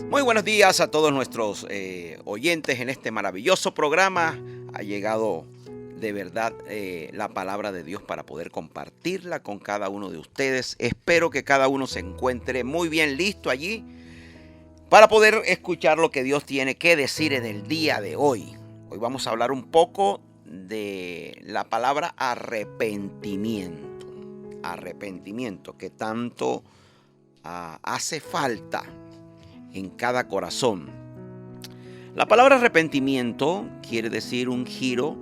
Muy buenos días a todos nuestros oyentes en este maravilloso programa. Ha llegado de verdad la palabra de Dios para poder compartirla con cada uno de ustedes. Espero que cada uno se encuentre muy bien listo allí para poder escuchar lo que Dios tiene que decir en el día de hoy. Hoy vamos a hablar un poco de la palabra arrepentimiento. Arrepentimiento que tanto hace falta en cada corazón. La palabra arrepentimiento quiere decir un giro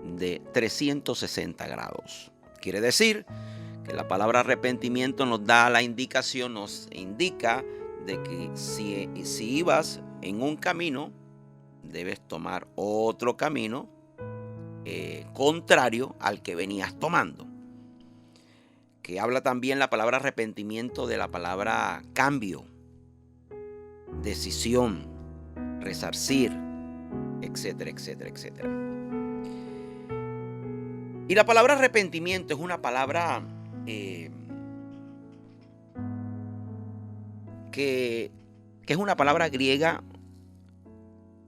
de 360 grados. Quiere decir que la palabra arrepentimiento nos da la indicación, nos indica de que si ibas en un camino, debes tomar otro camino contrario al que venías tomando. Que habla también la palabra arrepentimiento de la palabra cambio, decisión, resarcir, etcétera, etcétera, etcétera. Y la palabra arrepentimiento es una palabra que es una palabra griega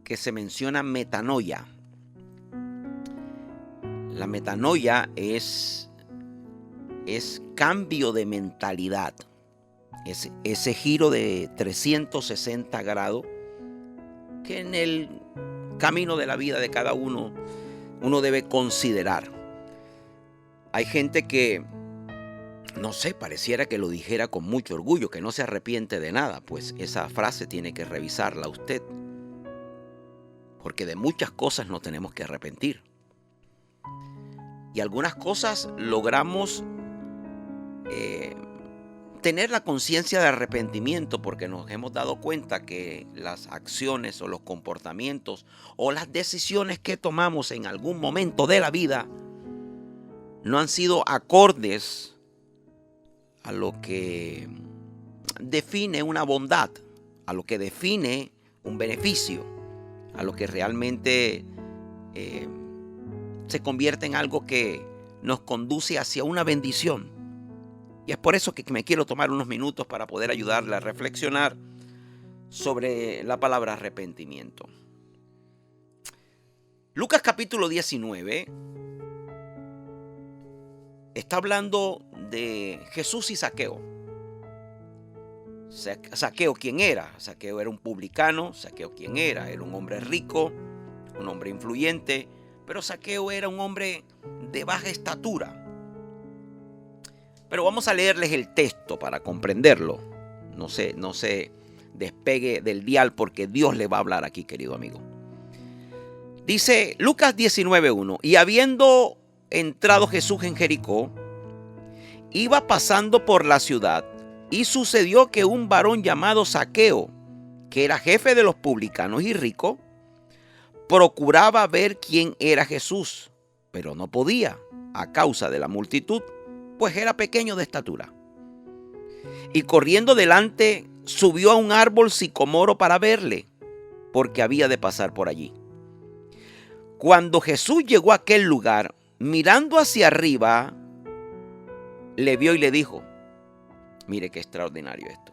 que se menciona metanoia. La metanoia es cambio de mentalidad. Ese giro de 360 grados que en el camino de la vida de cada uno debe considerar. Hay gente que, no sé, pareciera que lo dijera con mucho orgullo, que no se arrepiente de nada. Pues esa frase tiene que revisarla usted, porque de muchas cosas nos tenemos que arrepentir. Y algunas cosas logramos tener la conciencia de arrepentimiento porque nos hemos dado cuenta que las acciones o los comportamientos o las decisiones que tomamos en algún momento de la vida no han sido acordes a lo que define una bondad, a lo que define un beneficio, a lo que realmente se convierte en algo que nos conduce hacia una bendición. Y es por eso que me quiero tomar unos minutos para poder ayudarle a reflexionar sobre la palabra arrepentimiento. Lucas capítulo 19 está hablando de Jesús y Zaqueo. Zaqueo, ¿quién era? Zaqueo era un publicano. Zaqueo, ¿quién era? Era un hombre rico, un hombre influyente, pero Zaqueo era un hombre de baja estatura. Pero vamos a leerles el texto para comprenderlo. No se despegue del dial porque Dios le va a hablar aquí, querido amigo. Dice Lucas 19:1: y habiendo entrado Jesús en Jericó, iba pasando por la ciudad, y sucedió que un varón llamado Zaqueo, que era jefe de los publicanos y rico, procuraba ver quién era Jesús, pero no podía a causa de la multitud, pues era pequeño de estatura. Y corriendo delante, subió a un árbol sicomoro para verle, porque había de pasar por allí. Cuando Jesús llegó a aquel lugar, mirando hacia arriba, le vio y le dijo: mire qué extraordinario esto.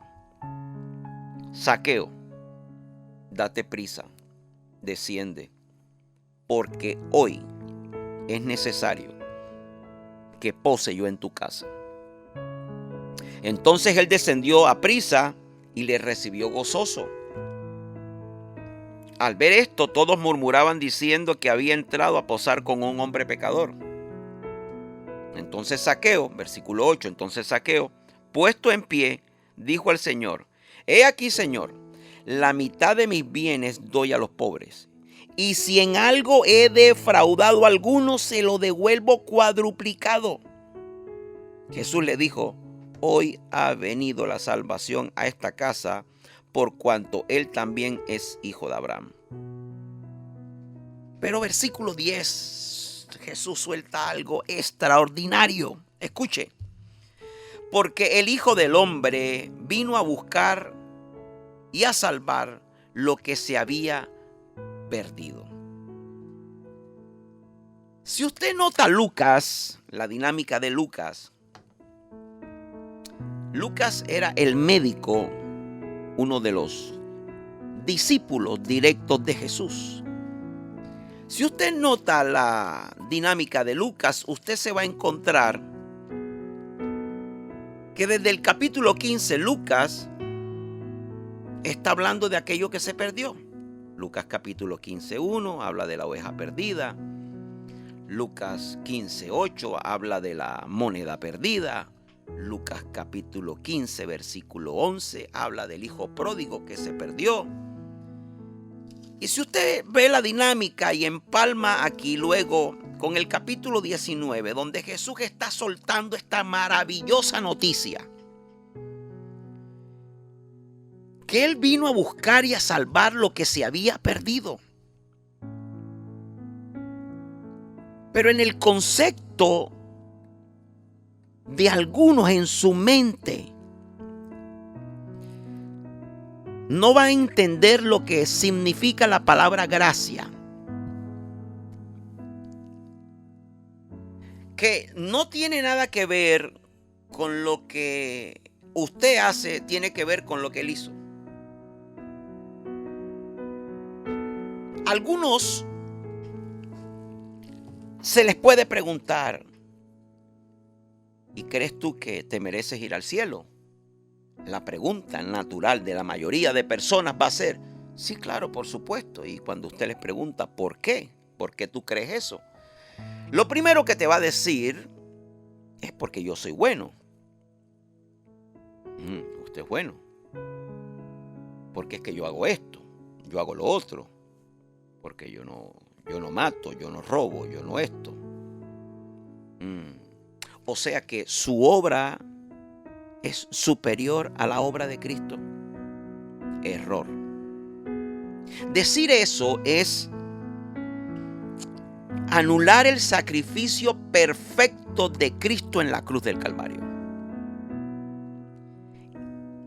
Zaqueo, date prisa, desciende, porque hoy es necesario que pose yo en tu casa. Entonces él descendió a prisa y le recibió gozoso. Al ver esto, todos murmuraban diciendo que había entrado a posar con un hombre pecador. Entonces Zaqueo, versículo 8, entonces Zaqueo, puesto en pie, dijo al Señor: he aquí, Señor, la mitad de mis bienes doy a los pobres, y si en algo he defraudado a alguno, se lo devuelvo cuadruplicado. Jesús le dijo: hoy ha venido la salvación a esta casa, por cuanto él también es hijo de Abraham. Pero versículo 10, Jesús suelta algo extraordinario. Escuche: porque el Hijo del Hombre vino a buscar y a salvar lo que se había perdido. Si usted nota Lucas, la dinámica de Lucas era el médico, uno de los discípulos directos de Jesús. Si usted nota la dinámica de Lucas, usted se va a encontrar que desde el capítulo 15 Lucas está hablando de aquello que se perdió. Lucas capítulo 15:1 habla de la oveja perdida. Lucas 15:8 habla de la moneda perdida. Lucas capítulo 15 versículo 11 habla del hijo pródigo que se perdió. Y si usted ve la dinámica y empalma aquí luego con el capítulo 19, donde Jesús está soltando esta maravillosa noticia, que Él vino a buscar y a salvar lo que se había perdido. Pero en el concepto de algunos en su mente, no va a entender lo que significa la palabra gracia. Que no tiene nada que ver con lo que usted hace, tiene que ver con lo que Él hizo. Algunos se les puede preguntar, ¿y crees tú que te mereces ir al cielo? La pregunta natural de la mayoría de personas va a ser, sí, claro, por supuesto. Y cuando usted les pregunta, ¿por qué? ¿Por qué tú crees eso? Lo primero que te va a decir es porque yo soy bueno. Usted es bueno. Porque es que yo hago esto, yo hago lo otro. Porque yo no mato, yo no robo, yo no esto. O sea que su obra es superior a la obra de Cristo. Error. Decir eso es anular el sacrificio perfecto de Cristo en la cruz del Calvario.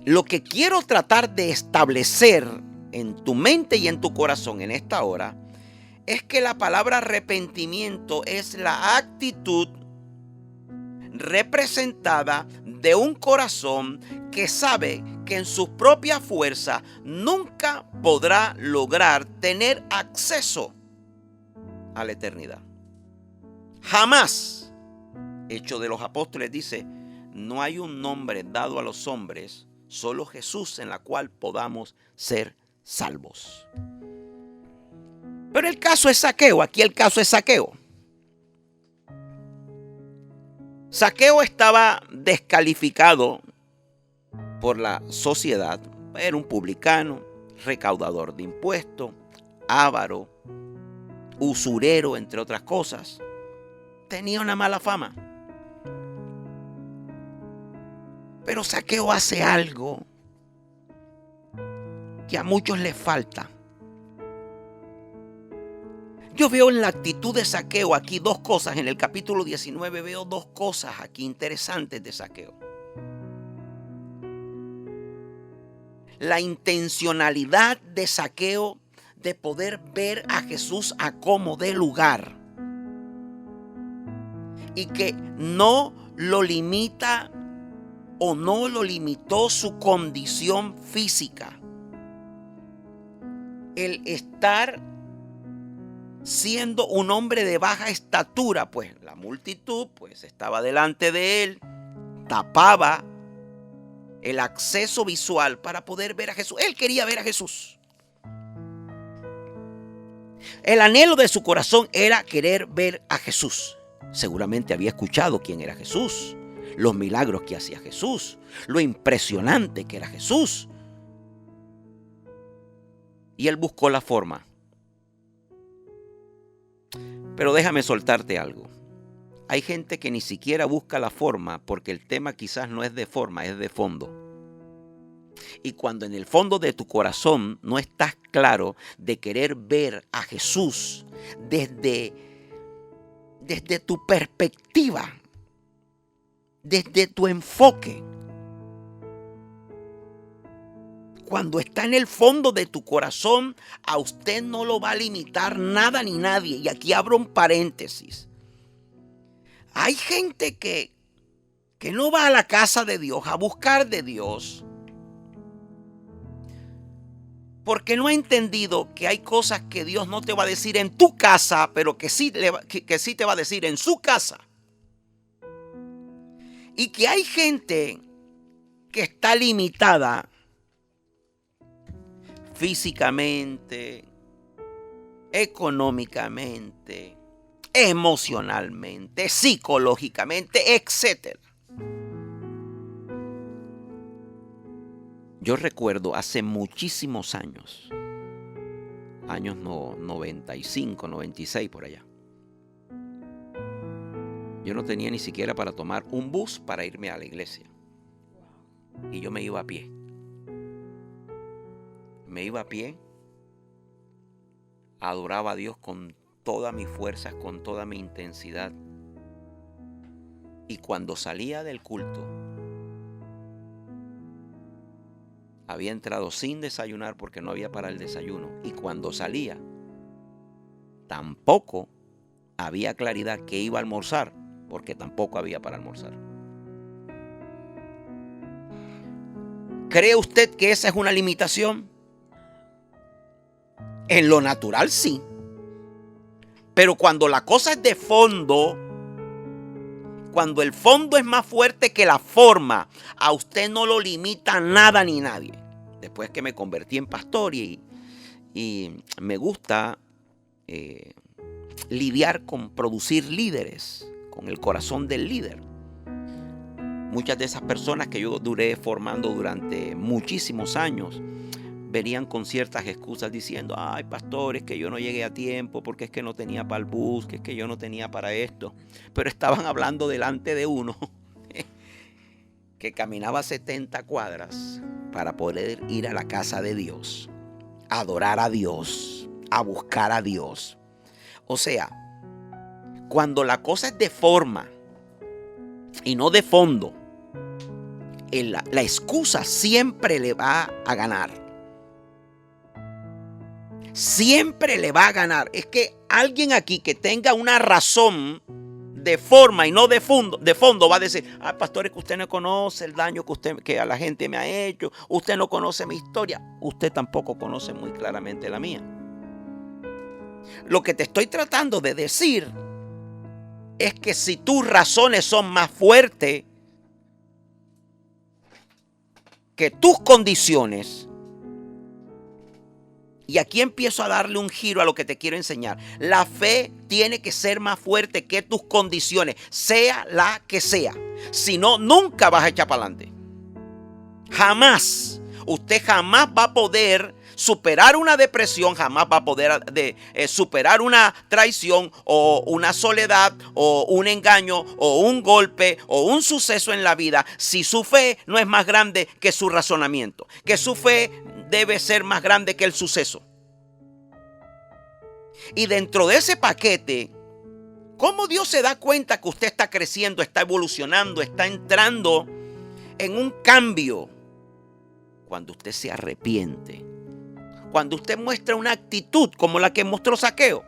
Lo que quiero tratar de establecer en tu mente y en tu corazón en esta hora es que la palabra arrepentimiento es la actitud representada de un corazón que sabe que en su propia fuerza nunca podrá lograr tener acceso a la eternidad. Jamás. Hechos de los Apóstoles dice, no hay un nombre dado a los hombres, solo Jesús, en la cual podamos ser salvos. Pero el caso es Zaqueo. Aquí el caso es Zaqueo. Zaqueo estaba descalificado por la sociedad. Era un publicano, recaudador de impuestos, avaro, usurero, entre otras cosas. Tenía una mala fama. Pero Zaqueo hace algo que a muchos les falta. Yo veo en la actitud de Zaqueo aquí dos cosas. En el capítulo 19 veo dos cosas aquí interesantes de Zaqueo. La intencionalidad de Zaqueo de poder ver a Jesús a como dé lugar. Y que no lo limita o no lo limitó su condición física. El estar siendo un hombre de baja estatura, pues la multitud pues estaba delante de él, tapaba el acceso visual para poder ver a Jesús. Él quería ver a Jesús. El anhelo de su corazón era querer ver a Jesús. Seguramente había escuchado quién era Jesús, los milagros que hacía Jesús, lo impresionante que era Jesús. Y él buscó la forma. Pero déjame soltarte algo. Hay gente que ni siquiera busca la forma porque el tema quizás no es de forma, es de fondo. Y cuando en el fondo de tu corazón no estás claro de querer ver a Jesús desde tu perspectiva, desde tu enfoque, cuando está en el fondo de tu corazón, a usted no lo va a limitar nada ni nadie. Y aquí abro un paréntesis. Hay gente que no va a la casa de Dios a buscar de Dios Porque no ha entendido que hay cosas que Dios no te va a decir en tu casa, pero que sí, que sí te va a decir en su casa. Y que hay gente que está limitada físicamente, económicamente, emocionalmente, psicológicamente, etc. Yo recuerdo hace muchísimos años 95, 96 por allá. Yo no tenía ni siquiera para tomar un bus para irme a la iglesia. Y yo me iba a pie. Me iba a pie, adoraba a Dios con todas mis fuerzas, con toda mi intensidad. Y cuando salía del culto, había entrado sin desayunar porque no había para el desayuno. Y cuando salía, tampoco había claridad que iba a almorzar porque tampoco había para almorzar. ¿Cree usted que esa es una limitación? En lo natural sí. Pero cuando la cosa es de fondo, cuando el fondo es más fuerte que la forma, a usted no lo limita nada ni nadie. Después que me convertí en pastor y me gusta lidiar con producir líderes, con el corazón del líder. Muchas de esas personas que yo duré formando durante muchísimos años venían con ciertas excusas diciendo: ay, pastor, es que yo no llegué a tiempo porque es que no tenía para el bus, que es que yo no tenía para esto. Pero estaban hablando delante de uno que caminaba 70 cuadras para poder ir a la casa de Dios, a adorar a Dios, a buscar a Dios. O sea, cuando la cosa es de forma y no de fondo, la excusa siempre le va a ganar. Siempre le va a ganar. Es que alguien aquí que tenga una razón de forma y no de fondo va a decir: ah, pastor, es que usted no conoce el daño que a la gente me ha hecho. Usted no conoce mi historia. Usted tampoco conoce muy claramente la mía. Lo que te estoy tratando de decir es que si tus razones son más fuertes que tus condiciones, y aquí empiezo a darle un giro a lo que te quiero enseñar. La fe tiene que ser más fuerte que tus condiciones, sea la que sea. Si no, nunca vas a echar para adelante. Jamás. Usted jamás va a poder superar una depresión, jamás va a poder superar una traición o una soledad o un engaño o un golpe o un suceso en la vida si su fe no es más grande que su razonamiento, que su fe debe ser más grande que el suceso. Y dentro de ese paquete, ¿cómo Dios se da cuenta que usted está creciendo, está evolucionando, está entrando en un cambio? Cuando usted se arrepiente, cuando usted muestra una actitud como la que mostró Zaqueo.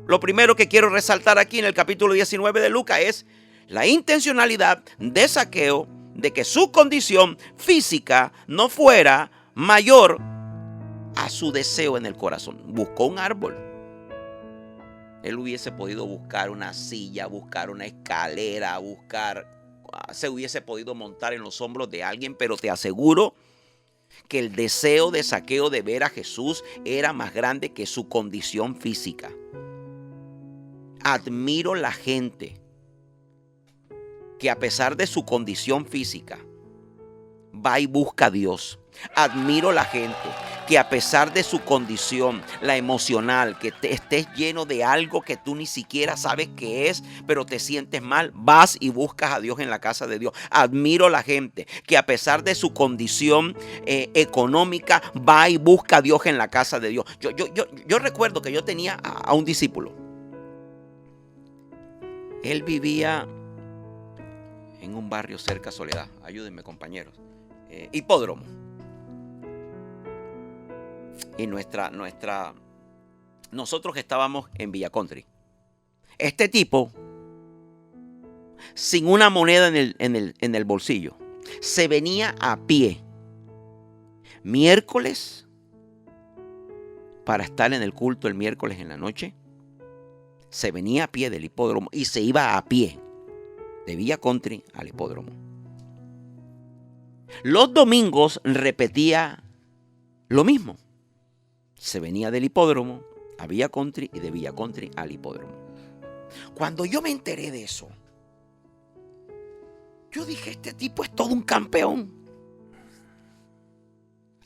Lo primero que quiero resaltar aquí en el capítulo 19 de Lucas es la intencionalidad de Zaqueo de que su condición física no fuera mayor a su deseo en el corazón. Buscó un árbol. Él hubiese podido buscar una silla, buscar una escalera, se hubiese podido montar en los hombros de alguien, pero te aseguro que el deseo de Zaqueo de ver a Jesús era más grande que su condición física. Admiro la gente que a pesar de su condición física va y busca a Dios. Admiro la gente que a pesar de su condición, la emocional, que estés lleno de algo que tú ni siquiera sabes qué es, pero te sientes mal, vas y buscas a Dios en la casa de Dios. Admiro la gente que a pesar de su condición económica, va y busca a Dios en la casa de Dios. Yo recuerdo que yo tenía a un discípulo. Él vivía en un barrio cerca a Soledad. Ayúdenme, compañeros. Hipódromo. Y nosotros estábamos en Villa Country. Este tipo, sin una moneda en el bolsillo, se venía a pie miércoles, para estar en el culto el miércoles en la noche, se venía a pie del hipódromo y se iba a pie de Villa Country al hipódromo. Los domingos repetía lo mismo. Se venía del hipódromo a Villa Country y de Villa Country al hipódromo. Cuando yo me enteré de eso, yo dije, este tipo es todo un campeón.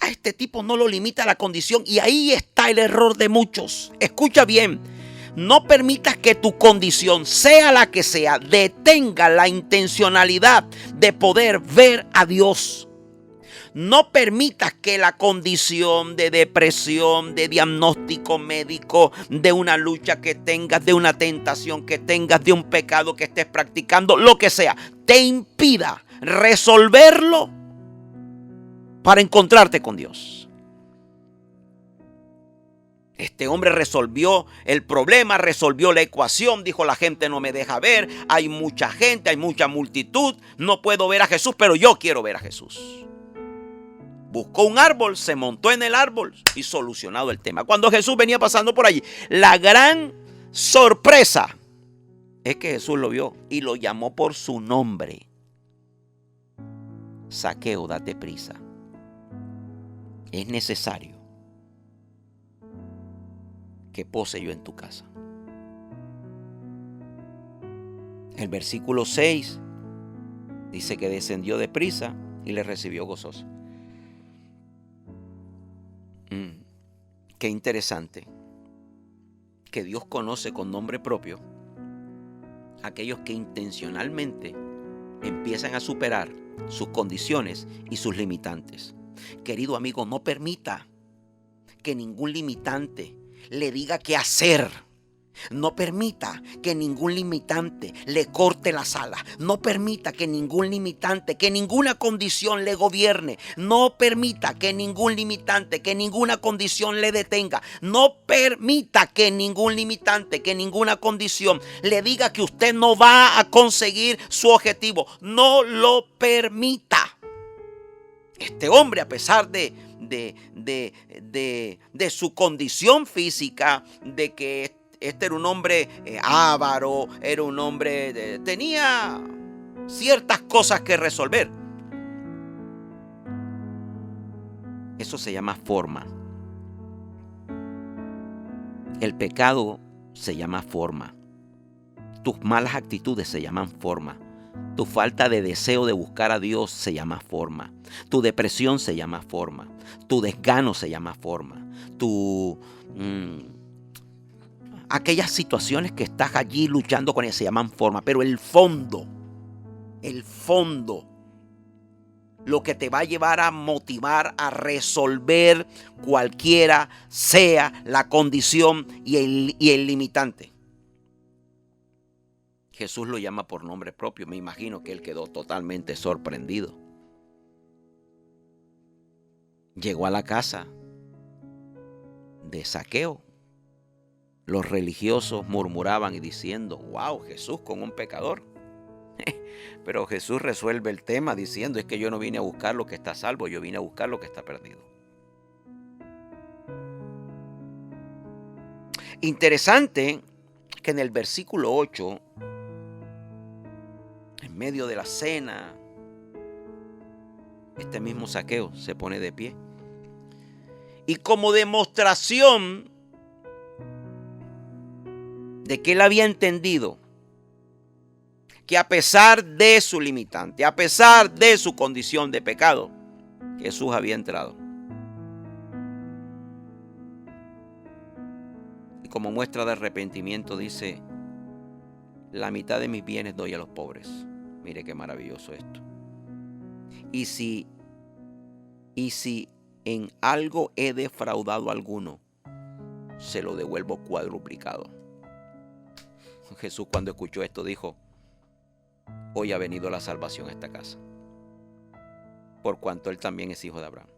A este tipo no lo limita la condición, y ahí está el error de muchos. Escucha bien, no permitas que tu condición, sea la que sea, detenga la intencionalidad de poder ver a Dios. No permitas que la condición de depresión, de diagnóstico médico, de una lucha que tengas, de una tentación que tengas, de un pecado que estés practicando, lo que sea, te impida resolverlo para encontrarte con Dios. Este hombre resolvió el problema, resolvió la ecuación, dijo: la gente no me deja ver, hay mucha gente, hay mucha multitud, no puedo ver a Jesús, pero yo quiero ver a Jesús. Buscó un árbol, se montó en el árbol y solucionado el tema. Cuando Jesús venía pasando por allí, la gran sorpresa es que Jesús lo vio y lo llamó por su nombre. Zaqueo, date prisa. Es necesario que pose yo en tu casa. El versículo 6 dice que descendió de prisa y le recibió gozoso. Qué interesante que Dios conoce con nombre propio a aquellos que intencionalmente empiezan a superar sus condiciones y sus limitantes. Querido amigo, no permita que ningún limitante le diga qué hacer. No permita que ningún limitante le corte las alas. No permita que ningún limitante, que ninguna condición le gobierne. No permita que ningún limitante, que ninguna condición le detenga. No permita que ningún limitante, que ninguna condición le diga que usted no va a conseguir su objetivo. No lo permita. Este hombre, a pesar de su condición física, de que este era un hombre avaro, era un hombre, tenía ciertas cosas que resolver. Eso se llama forma. El pecado se llama forma. Tus malas actitudes se llaman forma. Tu falta de deseo de buscar a Dios se llama forma. Tu depresión se llama forma. Tu desgano se llama forma. Aquellas situaciones que estás allí luchando con ellas se llaman forma. Pero el fondo, lo que te va a llevar a motivar a resolver cualquiera sea la condición y el limitante. Jesús lo llama por nombre propio. Me imagino que él quedó totalmente sorprendido. Llegó a la casa de Zaqueo. Los religiosos murmuraban y diciendo: wow, Jesús con un pecador. Pero Jesús resuelve el tema diciendo: es que yo no vine a buscar lo que está a salvo, yo vine a buscar lo que está perdido. Interesante que en el versículo 8, en medio de la cena, este mismo Zaqueo se pone de pie. Y como demostración de que él había entendido que a pesar de su limitante, a pesar de su condición de pecado, Jesús había entrado. Y como muestra de arrepentimiento dice: la mitad de mis bienes doy a los pobres. Mire qué maravilloso esto. Y si en algo he defraudado a alguno, se lo devuelvo cuadruplicado. Jesús, cuando escuchó esto, dijo: hoy ha venido la salvación a esta casa, por cuanto él también es hijo de Abraham.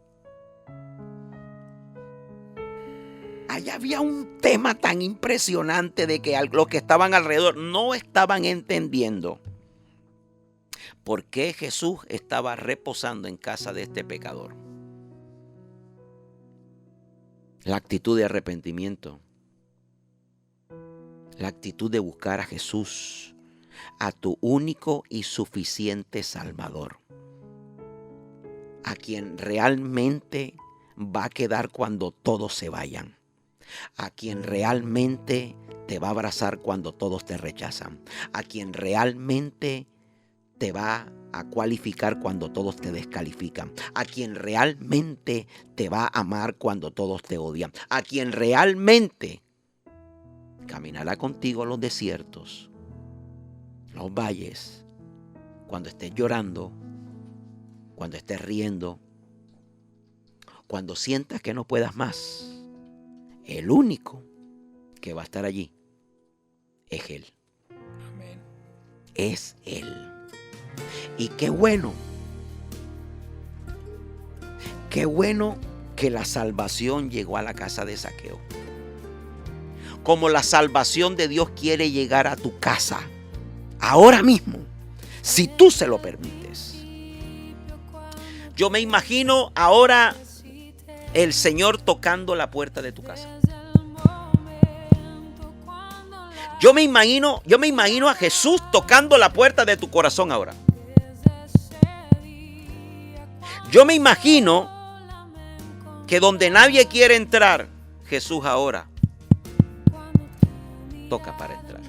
Allá había un tema tan impresionante de que los que estaban alrededor no estaban entendiendo por qué Jesús estaba reposando en casa de este pecador. la actitud de arrepentimiento, la actitud de buscar a Jesús, a tu único y suficiente Salvador, a quien realmente va a quedar cuando todos se vayan, a quien realmente te va a abrazar cuando todos te rechazan, a quien realmente te va a cualificar cuando todos te descalifican, a quien realmente te va a amar cuando todos te odian, a quien realmente caminará contigo los desiertos, los valles, cuando estés llorando, cuando estés riendo, cuando sientas que no puedas más. El único que va a estar allí es Él. Amén. Es Él. Y qué bueno que la salvación llegó a la casa de Zaqueo. Como la salvación de Dios quiere llegar a tu casa ahora mismo, si tú se lo permites. Yo me imagino ahora el Señor tocando la puerta de tu casa. Yo me imagino a Jesús tocando la puerta de tu corazón ahora. Yo me imagino que donde nadie quiere entrar, Jesús ahora toca para entrar.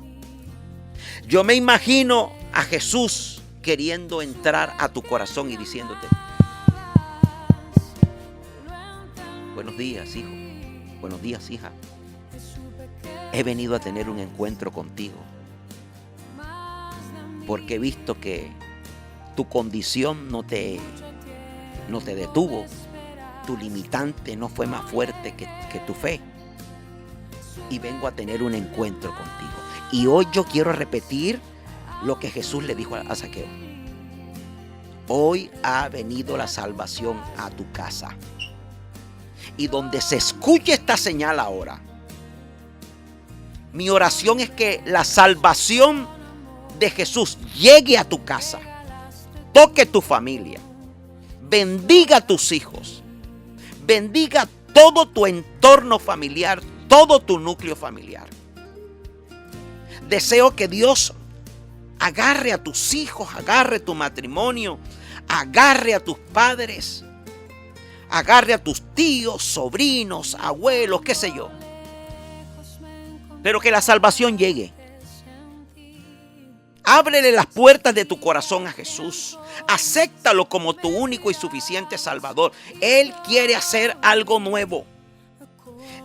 Yo me imagino a Jesús queriendo entrar a tu corazón y diciéndote: buenos días, hijo. Buenos días, hija. He venido a tener un encuentro contigo porque he visto que tu condición no te detuvo. Tu limitante no fue más fuerte que tu fe. Y vengo a tener un encuentro contigo. Y hoy yo quiero repetir lo que Jesús le dijo a Zaqueo. Hoy ha venido la salvación a tu casa. Y donde se escuche esta señal ahora, mi oración es que la salvación de Jesús llegue a tu casa, toque tu familia, bendiga a tus hijos, bendiga todo tu entorno familiar, todo tu núcleo familiar. Deseo que Dios agarre a tus hijos, agarre tu matrimonio, agarre a tus padres, agarre a tus tíos, sobrinos, abuelos, qué sé yo. Pero que la salvación llegue. Ábrele las puertas de tu corazón a Jesús. Acéptalo como tu único y suficiente Salvador. Él quiere hacer algo nuevo.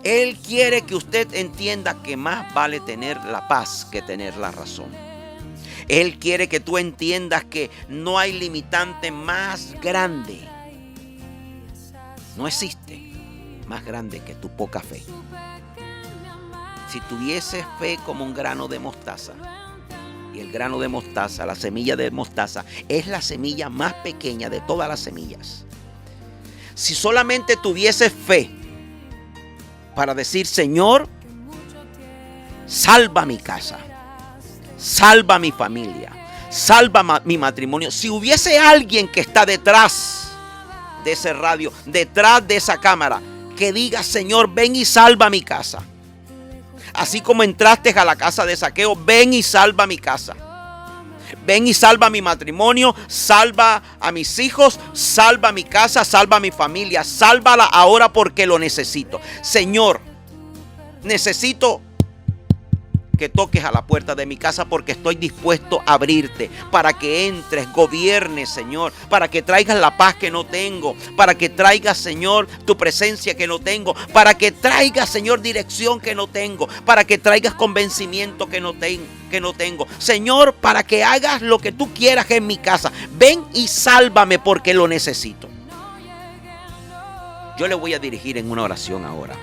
Él quiere que usted entienda que más vale tener la paz que tener la razón. Él quiere que tú entiendas que no hay limitante más grande. No existe más grande que tu poca fe. Si tuvieses fe como un grano de mostaza, y el grano de mostaza, la semilla de mostaza, es la semilla más pequeña de todas las semillas. Si solamente tuvieses fe para decir: Señor, salva mi casa, salva mi familia, salva mi matrimonio. Si hubiese alguien que está detrás de ese radio, detrás de esa cámara, que diga: Señor, ven y salva mi casa. Así como entraste a la casa de Zaqueo, ven y salva mi casa. Ven y salva mi matrimonio, salva a mis hijos, salva mi casa, salva mi familia. Sálvala ahora porque lo necesito. Señor, necesito que toques a la puerta de mi casa porque estoy dispuesto a abrirte para que entres, gobiernes, Señor, para que traigas la paz que no tengo, para que traigas, Señor, tu presencia que no tengo, para que traigas, Señor, dirección que no tengo, para que traigas convencimiento que no tengo, Señor, para que hagas lo que tú quieras en mi casa. Ven y sálvame porque lo necesito. Yo le voy a dirigir en una oración ahora,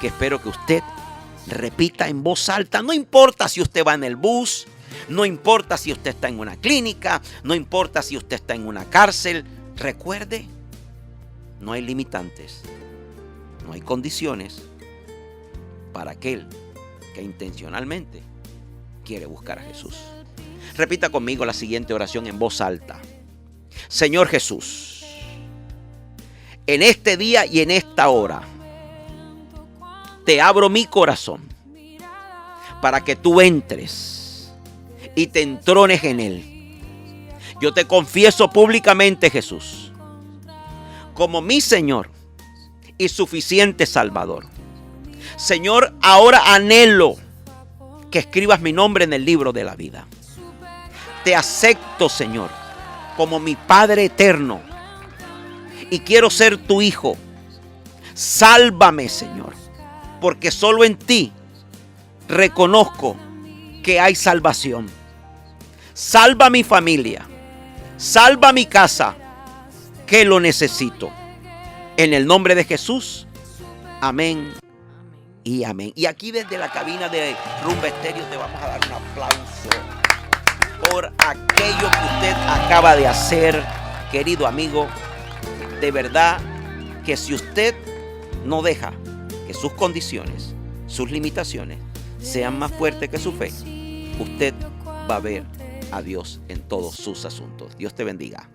que espero que usted repita en voz alta. No importa si usted va en el bus, no importa si usted está en una clínica, no importa si usted está en una cárcel. Recuerde, no hay limitantes, no hay condiciones para aquel que intencionalmente quiere buscar a Jesús. Repita conmigo la siguiente oración en voz alta. Señor Jesús, en este día y en esta hora, te abro mi corazón para que tú entres y te entrones en él. Yo te confieso públicamente, Jesús, como mi Señor y suficiente Salvador. Señor, ahora anhelo que escribas mi nombre en el libro de la vida. Te acepto, Señor, como mi Padre eterno y quiero ser tu hijo. Sálvame, Señor, porque solo en ti reconozco que hay salvación. Salva mi familia, salva mi casa, que lo necesito. En el nombre de Jesús, amén y amén. Y aquí desde la cabina de Rumba Estéreo te vamos a dar un aplauso por aquello que usted acaba de hacer, querido amigo. De verdad que si usted no deja que sus condiciones, sus limitaciones sean más fuertes que su fe, usted va a ver a Dios en todos sus asuntos. Dios te bendiga.